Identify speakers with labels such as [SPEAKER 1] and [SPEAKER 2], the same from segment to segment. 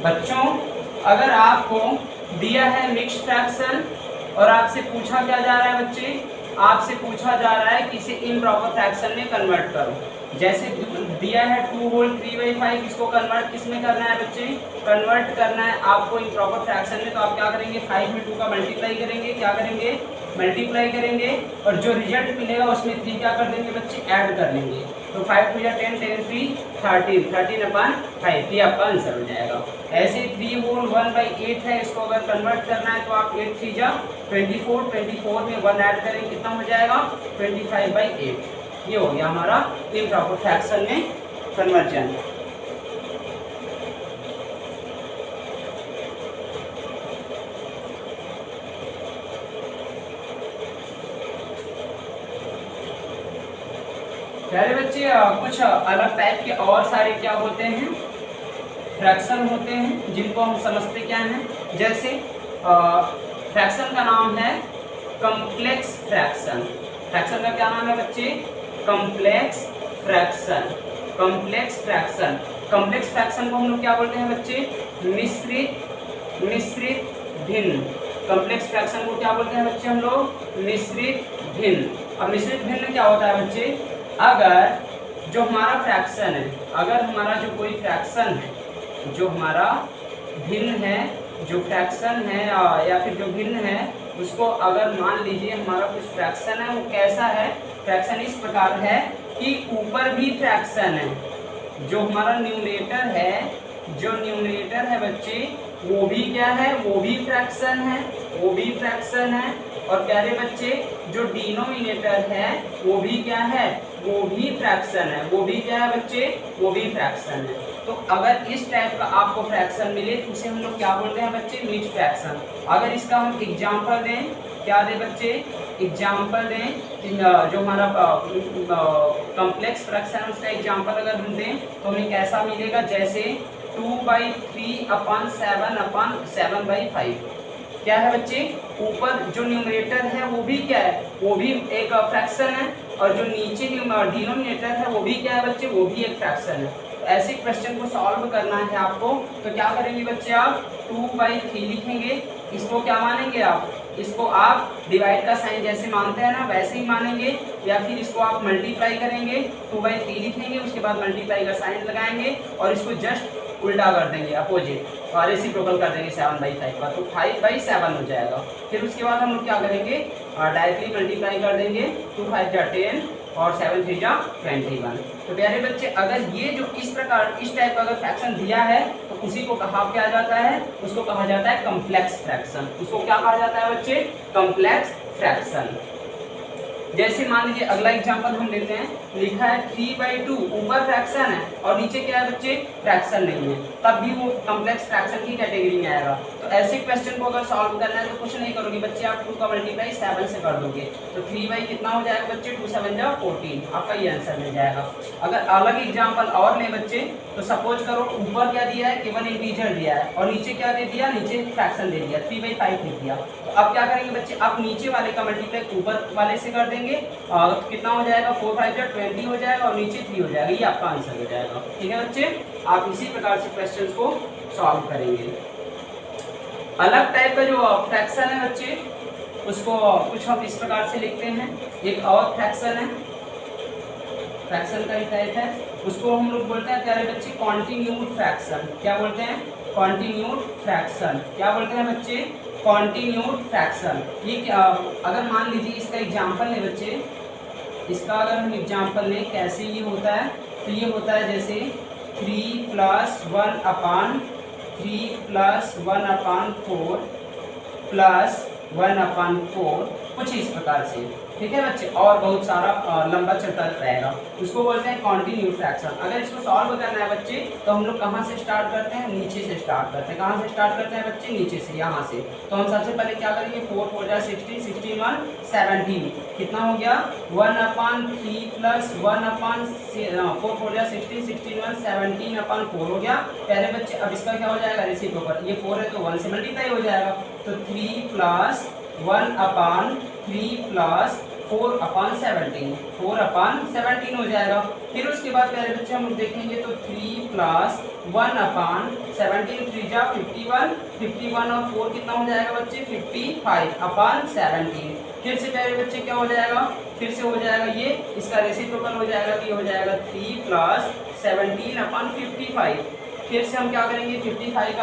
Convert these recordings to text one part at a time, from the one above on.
[SPEAKER 1] बच्चों अगर आपको दिया है मिक्स फ्रैक्शन और आपसे पूछा क्या जा रहा है बच्चे, आपसे पूछा जा रहा है कि इसे इम्प्रॉपर फ्रैक्शन में कन्वर्ट करो। जैसे दिया है 2 होल 3/5, इसको कन्वर्ट किस में करना है बच्चे, कन्वर्ट करना है आपको इम्प्रॉपर फ्रैक्शन में। तो आप क्या करेंगे, 5 में 2 का मल्टीप्लाई करेंगे, क्या करेंगे, मल्टीप्लाई करेंगे, और जो रिजल्ट मिलेगा उसमें 3 क्या कर देंगे बच्चे, ऐड कर लेंगे। तो 5 2 10, 10 3 13, 13/5, ये आपका आंसर हो जाएगा। ऐसे 3 होल 1/8 है, इसको अगर कन्वर्ट करना है तो आप 8 3 जा 24, 24 में 1 ऐड करेंगे, कितना हो जाएगा 25/8। ये हो गया हमारा इम्प्रॉपर फ्रैक्शन में कन्वर्जन। प्यारे बच्चे कुछ अलग टाइप के और सारे क्या होते हैं, फ्रैक्शन होते हैं, जिनको हम समझते क्या हैं। जैसे फ्रैक्शन का नाम है कॉम्प्लेक्स फ्रैक्शन। फ्रैक्शन का क्या नाम है बच्चे, complex fraction. Complex fraction, complex fraction को हम लोग क्या बोलते हैं बच्चे, मिश्रित भिन्न। कॉम्प्लेक्स फ्रैक्शन को क्या बोलते हैं बच्चे हम लोग, मिश्रित भिन्न। अब मिश्रित भिन्न क्या होता है बच्चे, अगर जो हमारा फ्रैक्शन है, अगर हमारा जो कोई फ्रैक्शन है जो हमारा भिन्न है, जो फ्रैक्शन है या फिर जो भिन्न है, उसको अगर मान लीजिए हमारा कुछ फ्रैक्शन है, वो कैसा है, फ्रैक्शन इस प्रकार है कि ऊपर भी फ्रैक्शन है, जो हमारा न्यूमरेटर है, जो न्यूमरेटर है बच्चे वो भी क्या है, वो भी फ्रैक्शन है, वो भी फ्रैक्शन है। और प्यारे बच्चे जो डिनोमिनेटर है वो भी क्या है, वो भी फ्रैक्शन है, वो भी क्या है बच्चे, वो भी फ्रैक्शन है। तो अगर इस टाइप का आपको फ्रैक्शन मिले तो उसे हम लोग क्या बोलते हैं बच्चे, मिक्स्ड फ्रैक्शन। अगर इसका हम एग्जांपल दें, क्या दें बच्चे, एग्जांपल दें, जो हमारा कॉम्प्लेक्स फ्रैक्शन है उसका एग्जांपल अगर हम दें तो हमें कैसा मिलेगा, जैसे 2/3/7/7/5। क्या है बच्चे, ऊपर जो न्यूमरेटर है वो भी क्या है, वो भी एक फ्रैक्शन है, और जो नीचे डिनोमिनेटर है वो भी क्या है बच्चे, वो भी एक फ्रैक्शन है। तो ऐसे क्वेश्चन को सॉल्व करना है आपको, तो क्या करेंगे बच्चे, आप 2/3 लिखेंगे, इसको क्या मानेंगे आप, इसको आप डिवाइड का साइन जैसे मानते हैं ना वैसे ही मानेंगे, या फिर इसको आप मल्टीप्लाई करेंगे, 2/3 लिखेंगे, उसके बाद मल्टीप्लाई का साइन लगाएंगे और इसको जस्ट उल्टा कर देंगे, अपोजिट, और रेसिप्रोकल कर देंगे 7/5 का, तो 5/7 हो जाएगा। फिर उसके बाद हम लोग क्या करेंगे, डायरेक्टली मल्टीप्लाई कर देंगे, 2 5 जा 10 और 7 3 जा 21। तो प्यारे बच्चे अगर ये जो इस प्रकार इस टाइप का अगर फ्रैक्शन दिया है तो उसी को कहा क्या जाता है, उसको कहा जाता है कॉम्प्लेक्स फ्रैक्शन। उसको क्या कहा जाता है बच्चे, कॉम्प्लेक्स फ्रैक्शन। जैसे मान लीजिए अगला एग्जांपल हम लेते हैं, लिखा है 3/2, ऊपर फ्रैक्शन है और नीचे क्या है बच्चे, फ्रैक्शन नहीं है, तब भी वो कॉम्प्लेक्स फ्रैक्शन की कैटेगरी में आएगा। तो ऐसे क्वेश्चन को अगर सॉल्व करना है तो कुछ नहीं करोगे बच्चे, आप 2 का मल्टीप्लाई 7 से कर दोगे, तो 3 कितना हो जाएगा बच्चे, 2 7 जा 14, आपका ये आंसर मिल जाएगा। अगर अलग एग्जाम्पल और लें बच्चे, तो सपोज करो ऊपर क्या दिया है, केवल इंटीजर दिया है, और नीचे क्या दे दिया, नीचे फ्रैक्शन दे दिया, 3/5 लिख दिया। तो अब क्या करेंगे बच्चे, आप नीचे वाले का मल्टीप्लाई ऊपर वाले से कर देंगे, और कितना हो जाएगा, 4 5 जा 20 हो जाएगा, और नीचे 3 हो जाएगा, ये आपका आंसर हो जाएगा। ठीक है बच्चे, आप इसी प्रकार से क्वेश्चंस को सॉल्व करेंगे। अलग टाइप का जो फ्रैक्शन है बच्चे, उसको कुछ हम इस प्रकार से लिखते हैं। एक और फ्रैक्शन है, फ्रैक्शन का ही टाइप है, उसको हम लोग बोलते हैं प्यारे बच्चे कॉन्टिन्यूड फ्रैक्शन। क्या बोलते हैं, कॉन्टिन्यूड फ्रैक्शन। क्या बोलते हैं बच्चे, कॉन्टिन्यूड फ्रैक्शन। ये क्या, अगर मान लीजिए इसका एग्जांपल है बच्चे, इसका अगर हम एग्जांपल लें कैसे ये होता है, तो ये होता है जैसे 3 + 1/3 + 1/4 + 1/4, कुछ इस प्रकार से। ठीक है बच्चे, और बहुत सारा लंबा चलता रहेगा, उसको बोलते हैं कॉन्टिन्यूड फ्रैक्शन। अगर इसको सॉल्व करना है बच्चे तो हम लोग कहाँ से स्टार्ट करते हैं, नीचे से स्टार्ट करते हैं। कहाँ से स्टार्ट करते हैं बच्चे, नीचे से, यहाँ से। तो हम सबसे पहले क्या करेंगे, 4 4 जा 16, 16 1 17, कितना हो गया, 1/3 + 1/4 4 जा 16, 16 1 17/4 हो गया। पहले बच्चे अब इसका क्या हो जाएगा, रेसिप्रोकल, ये 4 है तो 1 से मल्टीप्लाई हो जाएगा, तो 3 + 1/3 + 4/17, 4/17 हो जाएगा। फिर उसके बाद प्यारे बच्चे हम देखेंगे तो 3 + 1/17, 3 जा 51, 51 और 4 कितना हो जाएगा बच्चे 55/17। फिर से प्यारे बच्चे क्या हो जाएगा, फिर से हो जाएगा ये, इसका रेसिप्रोकल हो जाएगा कि हो जाएगा 3 + 17/55। फिर से हम क्या करेंगे 55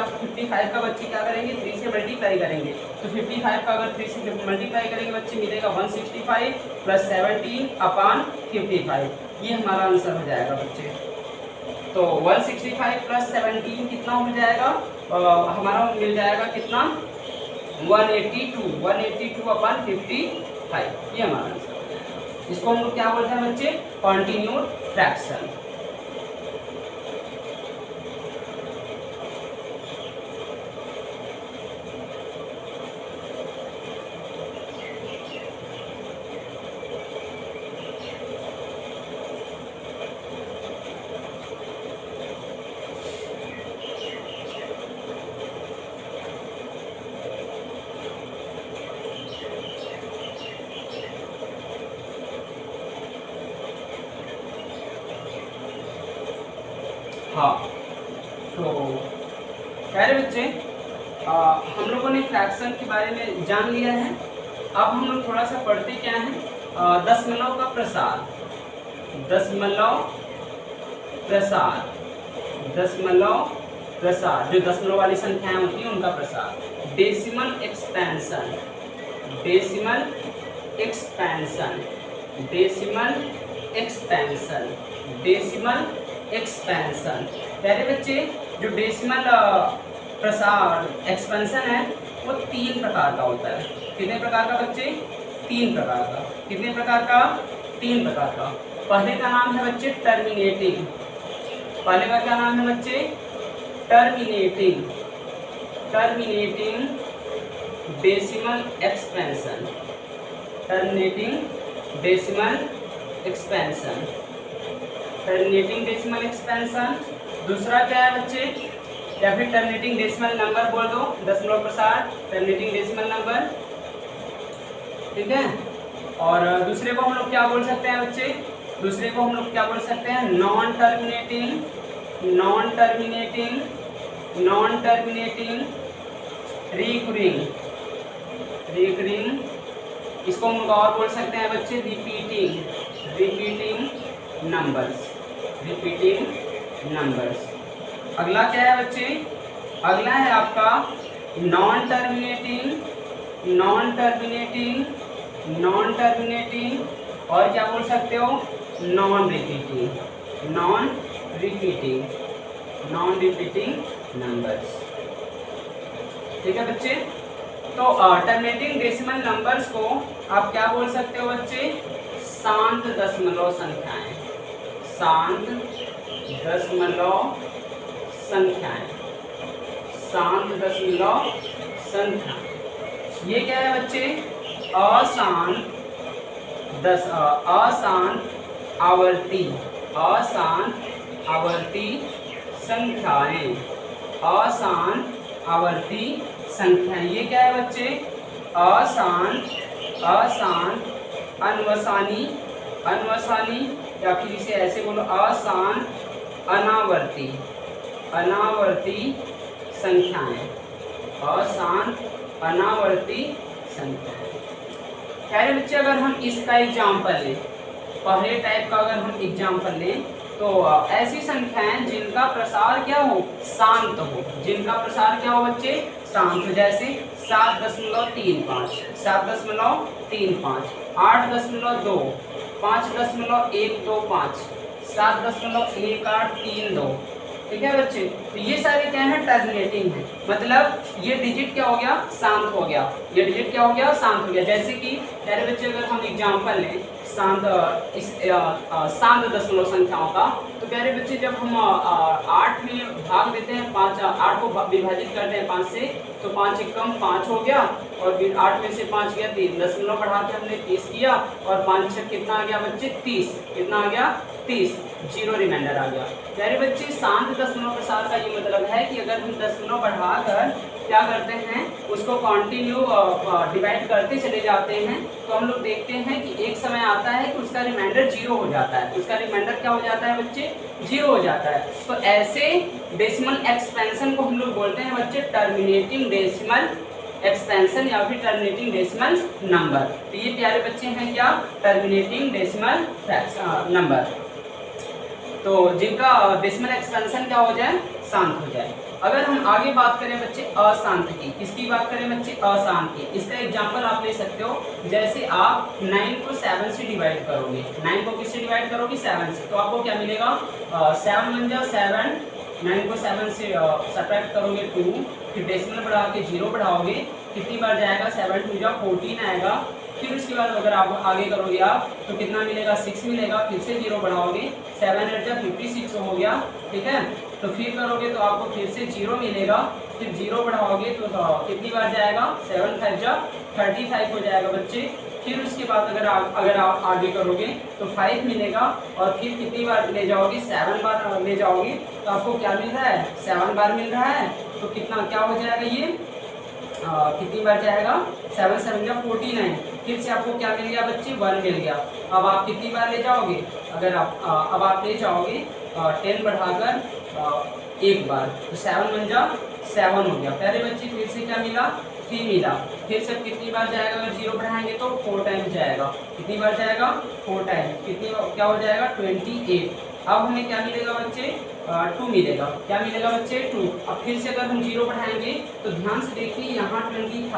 [SPEAKER 1] का बच्चे क्या करेंगे 3 से मल्टीप्लाई करेंगे, तो 55 का अगर 3 से मल्टीप्लाई करेंगे बच्चे मिलेगा 165 + 17/55, ये हमारा आंसर हो जाएगा बच्चे। तो 165 + 17 कितना हो जाएगा, हमारा मिल जाएगा कितना 182/55, ये हमारा आंसर हो जाएगा। इसको हम लोग क्या बोलते हैं बच्चे, कॉन्टिन्यूड फ्रैक्शन। हाँ, तो प्यारे बच्चे हम लोगों ने फ्रैक्शन के बारे में जान लिया है। अब हम लोग थोड़ा सा पढ़ते क्या हैं, दशमलव का प्रसार, दशमलव प्रसार, दशमलव प्रसार, जो दशमलव वाली संख्याएं होती हैं उनका प्रसार। Decimal expansion, decimal expansion, decimal expansion, decimal expansion. प्यारे बच्चे जो डेसिमल प्रसार एक्सपेंशन है वो 3 प्रकार का होता है। कितने प्रकार का बच्चे, 3 प्रकार का। कितने प्रकार का, 3 प्रकार का। पहले का नाम है बच्चे टर्मिनेटिंग, पहले का क्या नाम है बच्चे, terminating, terminating decimal expansion, terminating decimal expansion, terminating decimal expansion. दूसरा क्या है बच्चे, या फिर टर्मिनेटिंग डेसिमल नंबर बोल दो, दशमलव प्रसार, टर्मिनेटिंग डेसिमल नंबर, ठीक है। और दूसरे को हम लोग क्या बोल सकते हैं बच्चे, दूसरे को हम लोग क्या बोल सकते हैं, non terminating, non terminating, non terminating recurring, recurring. इसको हम लोग और बोल सकते हैं बच्चे repeating, repeating numbers, repeating numbers. अगला क्या है बच्चे, अगला है आपका non terminating, non terminating, non terminating, और क्या बोल सकते हो, non repeating, non repeating, non repeating numbers, ठीक है बच्चे। तो टर्मिनेटिंग डेसिमल नंबर्स को आप क्या बोल सकते हो बच्चे, शांत दशमलव संख्याएं, शांत दशमलव संख्याएं, शांत दशमलव संख्या। ये क्या है बच्चे, अशांत अशांत आवर्ती, अशांत आवर्ती संख्याएं, अशांत आवर्ती संख्याएं। ये क्या है बच्चे, अशांत, अशांत अनवसानी, अनवसानी, या फिर इसे ऐसे बोलो अशांत अनावर्ती, अनावर्ती संख्याएं, अशांत अनावर्ती संख्याएं। खैर बच्चे अगर हम इसका एग्जाम्पल लें, पहले टाइप का अगर हम एग्जाम्पल लें तो ऐसी संख्याएं जिनका प्रसार क्या हो, शांत हो, जिनका प्रसार क्या हो बच्चे, शांत। जैसे 7.35, 7.35, 8.2, 5.125, 7.1832, ठीक है बच्चे। तो ये सारे क्या है, टर्मिनेटिंग है, मतलब ये डिजिट क्या हो गया, शांत हो गया, ये डिजिट क्या हो गया, शांत हो गया। जैसे कि प्यारे बच्चे अगर हम एग्जाम्पल लें शांत शांत दशमलव संख्याओं का, तो प्यारे बच्चे जब हम 8 में भाग देते हैं, 8 को विभाजित करते हैं 5 से, तो 5 एकम 5 हो गया, और फिर 8 में से 5 गया 3, दशमलव बढ़ा के हमने 30 किया, और 5 छः कितना आ गया बच्चे, 30, कितना आ गया 30, 0 रिमाइंडर आ गया। प्यारे बच्चे शांत दशमलव प्रसार का ये मतलब है कि अगर हम दशमलव बढ़ाकर क्या करते हैं, उसको कंटिन्यू डिवाइड करते चले जाते हैं, तो हम लोग देखते हैं कि एक समय आता है कि उसका रिमाइंडर 0 हो जाता है। उसका रिमाइंडर क्या हो जाता है बच्चे, 0 हो जाता है। तो ऐसे डेसिमल एक्सपेंशन को हम लोग बोलते हैं बच्चे टर्मिनेटिंग डेसिमल एक्सपेंशन या फिर टर्मिनेटिंग डेसिमल नंबर। तो ये प्यारे बच्चे हैं क्या, टर्मिनेटिंग डेसिमल नंबर, तो जिनका डेसिमल एक्सपेंशन क्या हो जाए, शांत हो जाए। अगर हम आगे बात करें बच्चे अशांत की, किसकी बात करें बच्चे, अशांत की, इसका एग्जांपल आप ले सकते हो। जैसे आप 9 को 7 से डिवाइड करोगे, 9 को किससे डिवाइड करोगे, 7 से, तो आपको क्या मिलेगा, 7 बन जा 7, 9 को 7 से सब्ट्रैक्ट करोगे 2, फिर डेसिमल बढ़ा के 0 बढ़ाओगे, कितनी बार जाएगा, 7 2 जा 14 आएगा। फिर उसके बाद अगर आप आगे करोगे आप तो कितना मिलेगा, 6 मिलेगा, फिर से 0 बढ़ाओगे, 7 8 जा 56 हो गया, ठीक है। तो फिर करोगे तो आपको फिर से 0 मिलेगा, फिर 0 बढ़ाओगे तो कितनी बार जाएगा, 7 5 जा 35 हो जाएगा बच्चे। फिर उसके बाद अगर आप आगे करोगे तो 5 मिलेगा, और फिर कितनी बार ले जाओगे, 7 बार ले जाओगे, तो आपको क्या मिल रहा है, 7 बार मिल रहा है। तो कितना क्या हो जाएगा ये, कितनी बार जाएगा, 7 7 जा 49, फिर से आपको क्या मिल गया बच्चे, 1 मिल गया। अब आप कितनी बार ले जाओगे, अगर आप अब आप ले जाओगे 10 बढ़ाकर 1 बार, तो 7 बन जा 7 हो गया प्यारे बच्चे। फिर से क्या मिला, 3 मिला। फिर से कितनी बार जाएगा, अगर 0 बढ़ाएंगे तो 4 टाइम्स जाएगा, कितनी बार जाएगा, 4 टाइम्स, कितनी क्या हो जाएगा, 28। अब हमें क्या मिलेगा बच्चे, 2 मिलेगा, क्या मिलेगा बच्चे, 2। अब फिर से अगर हम 0 बढ़ाएंगे तो ध्यान से देखिए, यहाँ 20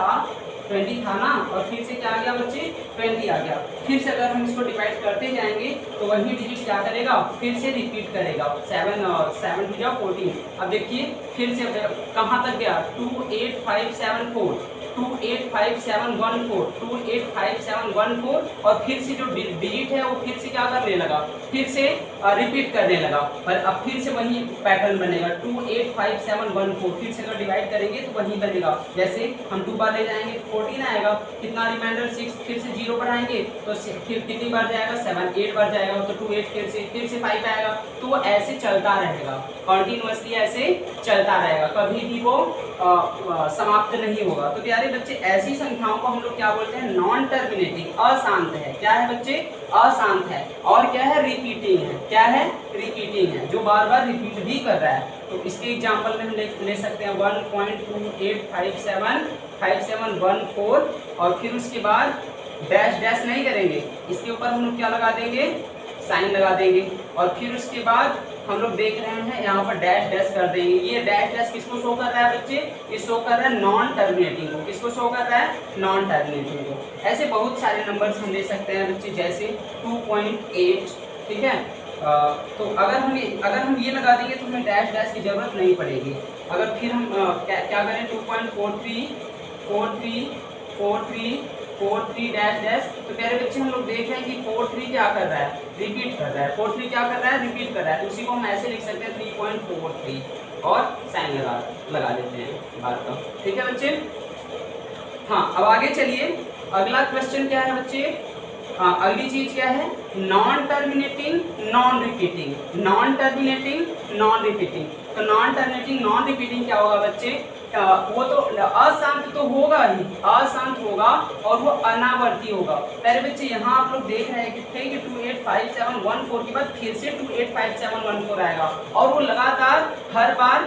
[SPEAKER 1] था ना, और फिर से क्या आ गया बच्चे, 20 आ गया। फिर से अगर हम इसको डिवाइड करते जाएंगे तो वही डिजिट क्या करेगा, फिर से रिपीट करेगा, 7 2 जा 14। अब देखिए फिर से कहाँ तक गया, 28574, 28574, 28574, और फिर से जो डिजिट है वो फिर से क्या करने लगा, फिर से रिपीट करने लगा। पर अब फिर से वही पैटर्न बनेगा, 28574, फिर से अगर डिवाइड करेंगे तो वही बनेगा। जैसे हम 2 बार ले जाएंगे 14 आएगा, कितना रिमाइंडर 6, फिर से 0 बढ़ाएंगे तो फिर कितनी बार जाएगा, 7 8 बार जाएगा, तो 2 8 फिर से 5 आएगा। तो ऐसे चलता रहेगा, कंटिन्यूअसली ऐसे चलता रहेगा, कभी भी वो समाप्त नहीं होगा। तो प्यारे बच्चे ऐसी संख्याओं को हम लोग क्या बोलते हैं, नॉन टर्मिनेटिंग, अशांत है। क्या है बच्चे, अशांत है। और क्या है, रिपीटिंग है। क्या है, रिपीटिंग है, जो बार बार रिपीट भी कर रहा है। तो इसके एग्जांपल में हम ले सकते हैं 1.285714, और फिर उसके बाद डैश डैश नहीं करेंगे, इसके ऊपर हम लोग क्या लगा देंगे, साइन लगा देंगे, और फिर उसके बाद हम लोग देख रहे हैं यहाँ पर डैश डैश कर देंगे। ये डैश डैश किसको शो कर रहा है बच्चे, ये शो कर रहा है नॉन टर्मिनेटिंग को। किसको शो कर रहा है, नॉन टर्मिनेटिंग को। ऐसे बहुत सारे नंबर्स हम ले सकते हैं बच्चे, जैसे 2.8, ठीक है। तो अगर हम ये लगा देंगे तो हमें डैश डैश की जरूरत नहीं पड़ेगी। अगर फिर हम क्या करें, 2.43 डैश डैश, तो प्यारे बच्चे हम लोग देख रहे हैं कि 43 क्या कर रहा है, रिपीट कर रहा है। 43 क्या कर रहा है, रिपीट कर रहा है। तो उसी को हम ऐसे लिख सकते हैं 3.43 और साइन लगा देते हैं बात का, ठीक है बच्चे। हाँ, अब आगे चलिए, अगला क्वेश्चन क्या है बच्चे, अगली चीज क्या है, non terminating non repeating. Non terminating non repeating, तो नॉन टर्मिनेटिंग नॉन रिपीटिंग क्या होगा बच्चे, वो तो अशांत तो होगा ही, अशांत होगा और वो अनावर्ती होगा। पहले बच्चे यहाँ आप लोग देख रहे हैं कि 2857114 के बाद फिर से 2857114 आएगा, और वो लगातार हर बार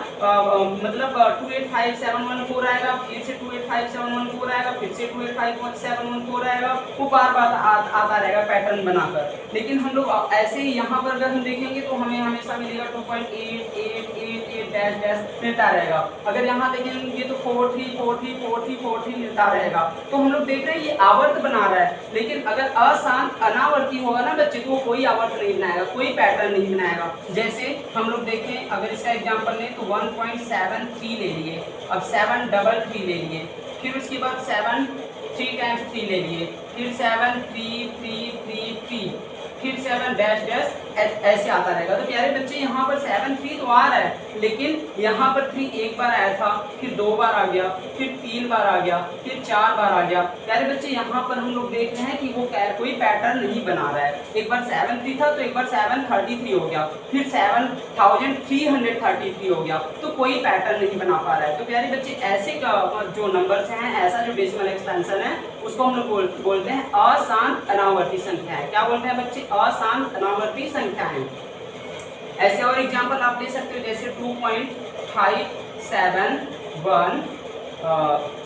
[SPEAKER 1] मतलब 2857114 आएगा, फिर से 2857114 आएगा, फिर से 2857114 आएगा, वो बार बार आता रहेगा पैटर्न बनाकर। लेकिन हम लोग ऐसे ही यहाँ पर अगर हम देखेंगे तो हमें हमेशा मिलेगा 2.88888 डैश डैश मिलता रहेगा। अगर यहाँ देखेंगे तो 43 मिलता रहेगा। तो हम लोग देख रहे हैं ये आवर्त बना रहा है, लेकिन अगर अशांत अनावर्ती होगा ना बच्चे, तो वो कोई आवर्त नहीं बनाएगा, कोई पैटर्न नहीं बनाएगा। जैसे हम लोग देखें, अगर इसका एग्जांपल लें तो 1.73 ले लिए, अब 733 ले लिए, फिर उसके बाद 7 3 टाइम्स 3 ले लिए, फिर 7 3 3 3 3, फिर 7 डैश डैश ऐसे आता रहेगा। तो प्यारे बच्चे यहाँ पर 7 3 तो आ रहा है, लेकिन यहाँ पर 3 एक बार आया था, फिर 2 बार आ गया, फिर 3 बार आ गया, फिर 4 बार आ गया। प्यारे बच्चे यहाँ पर हम लोग देख रहे हैं कि वो कोई पैटर्न नहीं बना रहा है। एक बार 7 3 था तो एक बार 733 हो गया, फिर 7333 हो गया, तो कोई पैटर्न नहीं बना पा रहा है। तो प्यारे बच्चे ऐसे जो नंबर्स हैं, ऐसा जो डेसिमल एक्सपेंशन है, उसको हम लोग बोलते हैं अशांत अनावर्ती संख्याएं। क्या बोलते हैं बच्चे? अशांत अनावर्ती संख्याएं। ऐसे और एग्जांपल आप ले सकते हो, जैसे 2.571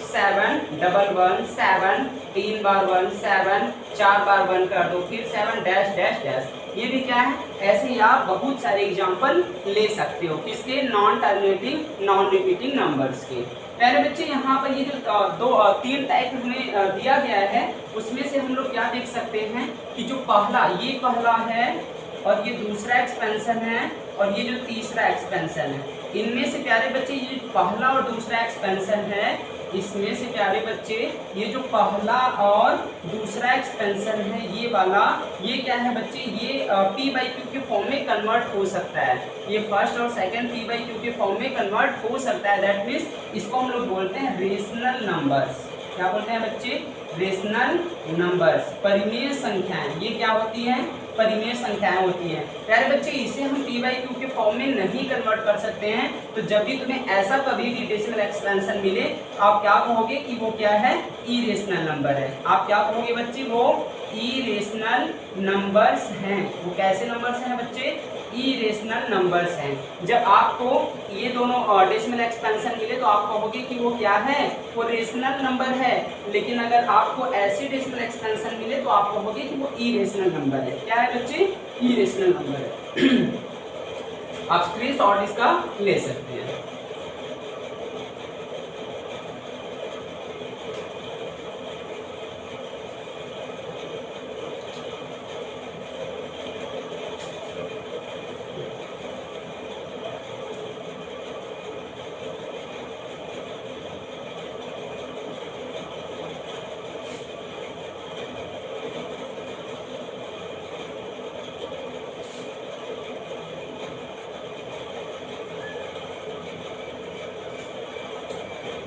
[SPEAKER 1] 7 डबल 1 7 3 बार 1 7 4 बार 1 कर दो, फिर 7 डैश डैश डैश। ये भी क्या है? ऐसे ही आप बहुत सारे एग्जांपल ले सकते हो, किसके? Non terminating non repeating numbers के। पहले बच्चे यहाँ पर ये जो 3 टाइप हमें दिया गया है, उसमें से हम लोग क्या देख सकते हैं कि जो ये पहला है, और ये दूसरा एक्सपेंशन है, और ये जो तीसरा एक्सपेंशन है, इनमें से प्यारे बच्चे ये पहला और दूसरा एक्सपेंशन है, इसमें से प्यारे बच्चे ये जो पहला और दूसरा एक्सपेंशन है, ये वाला, ये क्या है बच्चे? ये p/q के फॉर्म में कन्वर्ट हो सकता है। ये फर्स्ट और सेकंड p/q के फॉर्म में कन्वर्ट हो सकता है। दैट मीन्स इसको हम लोग बोलते हैं रेशनल नंबर्स। क्या बोलते हैं बच्चे? रेशनल नंबर्स, परिमेय संख्याएं। ये क्या होती है? परिमेय संख्याएं होती हैं। प्यारे बच्चे इसे हम p/q के फॉर्म में नहीं कन्वर्ट कर सकते हैं। तो जब भी तुम्हें ऐसा कभी भी डेसिमल एक्सपेंशन मिले, आप क्या कहोगे कि वो क्या है? इरेशनल नंबर है। आप क्या कहोगे बच्चे? वो इरेशनल नंबर्स हैं। वो कैसे नंबर्स हैं बच्चे? इरेशनल नंबर्स हैं। जब आपको ये दोनों डेसिमल एक्सपेंशन मिले तो आप कहोगे कि वो क्या है? वो रेशनल नंबर है। लेकिन अगर आपको ऐसे डेसिमल एक्सपेंशन मिले तो आप कहोगे कि वो इरेशनल नंबर है। क्या है बच्चे? इरेशनल नंबर है। आप स्क्रीनशॉट इसका ले सकते हैं।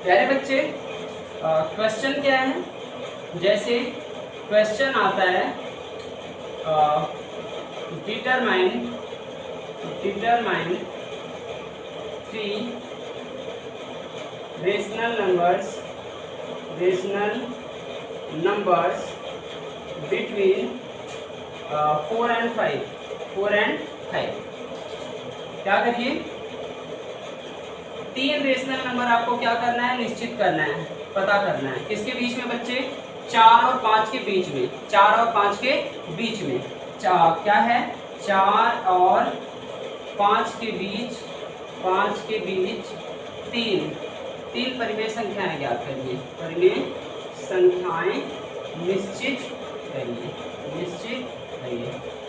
[SPEAKER 1] प्यारे बच्चे क्वेश्चन क्या है? जैसे क्वेश्चन आता है determine 3 rational numbers between 4 and 5। क्या करिए? 3 रेशनल नंबर आपको क्या करना है? निश्चित करना है, पता करना है। किसके बीच में बच्चे? 4 और 5 के बीच में। 4 और 5 के बीच में क्या है? 4 और 5 के बीच 3 परिमेय संख्याएं ज्ञात करिए। परिमेय संख्याएं निश्चित करिए।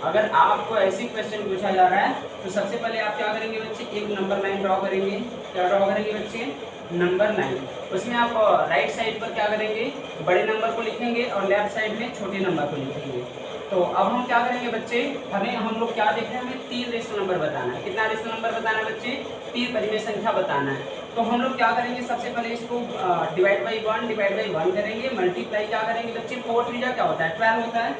[SPEAKER 1] अगर आपको ऐसी क्वेश्चन पूछा जा रहा है तो सबसे पहले आप क्या करेंगे बच्चे? एक नंबर 9 ड्रॉ करेंगे। क्या ड्रॉ करेंगे बच्चे? नंबर 9। उसमें आप राइट साइड पर क्या करेंगे? बड़े नंबर को लिखेंगे और लेफ्ट साइड में छोटे नंबर को लिखेंगे। तो अब हम क्या करेंगे बच्चे? हम लोग क्या देख रहे हैं? हमें 3 रेशनल नंबर बताना है। कितना रेशनल नंबर बताना है बच्चे? 3 परिमेय संख्या बताना है। तो हम लोग क्या करेंगे? सबसे पहले इसको डिवाइड बाई 1 करेंगे। मल्टीप्लाई क्या करेंगे बच्चे? 4 3 क्या होता है? 12 होता है।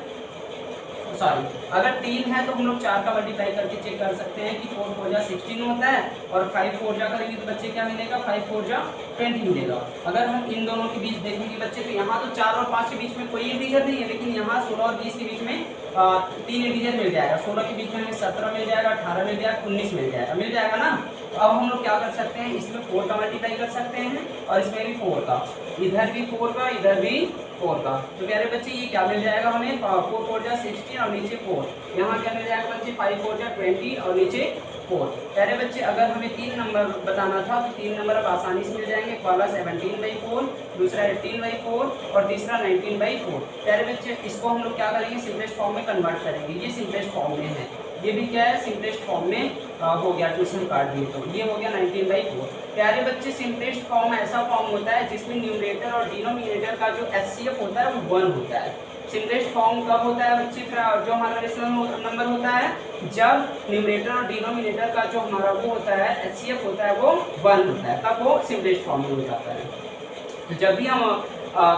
[SPEAKER 1] सॉरी, अगर 3 है तो हम लोग 4 का मल्टीप्लाई करके चेक कर सकते हैं कि 4 4 जा 16 होता है, और 5 4 जा करेंगे तो बच्चे क्या मिलेगा? 5 4 जा 20 मिलेगा। अगर हम इन दोनों के बीच देखेंगे बच्चे तो यहाँ तो 4 और 5 के बीच में कोई इंटीजर नहीं है, लेकिन यहाँ 16 और 20 के बीच में 3 इंटीजर मिल जाएगा। 16 के बीच में हमें 17 मिल जाएगा, 18 मिल जाएगा, 19 मिल जाएगा ना। तो अब हम लोग क्या कर सकते हैं? इसमें 4 का मल्टीप्लाई कर सकते हैं और इसमें भी 4 का, इधर भी 4 का, इधर भी 4 का। तो प्यारे बच्चे ये क्या मिल जाएगा हमें? 4 4 जा 16 और नीचे 4। यहाँ क्या मिल जाएगा बच्चे? 5 4 जा 20 और नीचे 4। प्यारे बच्चे अगर हमें 3 नंबर बताना था तो 3 नंबर अब आसानी से मिल जाएंगे। पहला 17/4, दूसरा 18/4 और तीसरा 19/4। प्यारे बच्चे इसको हम लोग क्या करेंगे? सिंपलेस्ट फॉर्म में कन्वर्ट करेंगे। ये सिंपलेस्ट फॉर्म में है, ये भी क्या है? सिंपलेस्ट फॉर्म में हो गया। ट्यूशन काट दिए तो ये हो गया 19/4। प्यारे बच्चे सिंपलेस्ट फॉर्म ऐसा फॉर्म होता है जिसमें न्यूमरेटर और डिनोमिनेटर का जो HCF होता है वो 1 होता है। सिंपलेस्ट फॉर्म कब होता है बच्चे? फिर जो हमारा रेशनल नंबर होता है, जब न्यूमरेटर और डिनोमिनेटर का जो हमारा वो होता है एचसीएफ होता है वो 1 होता है, तब वो सिंपलेस्ट फॉर्म में हो जाता है। तो जब भी हम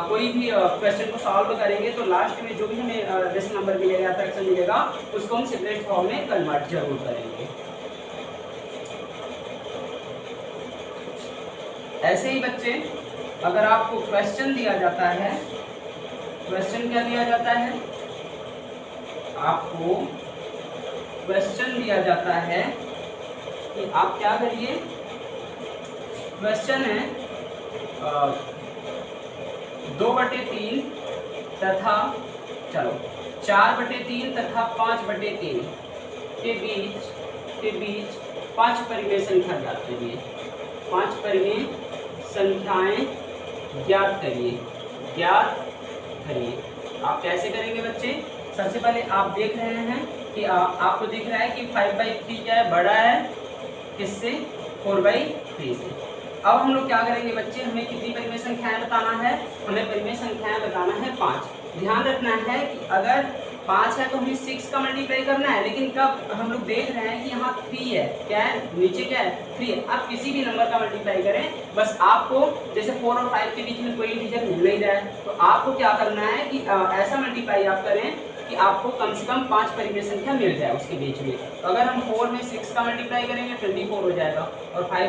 [SPEAKER 1] कोई भी क्वेश्चन को सॉल्व करेंगे तो लास्ट में जो भी हमें रेशनल नंबर मिलेगा, फ्रैक्शन मिलेगा, उसको हम सिंपलेस्ट फॉर्म में कन्वर्ट जरूर करेंगे। ऐसे ही बच्चे अगर आपको क्वेश्चन दिया जाता है, क्वेश्चन क्या दिया जाता है? आपको क्वेश्चन दिया जाता है कि आप क्या करिए, क्वेश्चन है 2/3 तथा 4/3 तथा 5/3 के बीच 5 परिमेय संख्या ज्ञात करिए। 5 परिमेय संख्याएं ज्ञात करिए। आप कैसे करेंगे बच्चे? सबसे पहले आप देख रहे हैं कि आपको दिख रहा है कि 5/3 क्या है? बड़ा है किससे? 4/3 से। अब हम लोग क्या करेंगे बच्चे? हमें कितनी परिमेय संख्याएं बताना है? हमें परिमेय संख्याएं बताना है 5। ध्यान रखना है कि अगर 5 है तो हमें 6 का मल्टीप्लाई करना है, लेकिन कब हम लोग देख रहे हैं कि यहाँ 3 है, क्या है नीचे, क्या है 3 है। आप किसी भी नंबर का मल्टीप्लाई करें, बस आपको जैसे 4 और 5 के बीच में कोई इंटीजर मिल नहीं रहा है, तो आपको क्या करना है कि ऐसा मल्टीप्लाई आप करें कि आपको कम से कम 5 परिमेय संख्या मिल जाए उसके बीच में। तो अगर हम 4 में 6 का मल्टीप्लाई करेंगे 24 हो जाएगा, और 5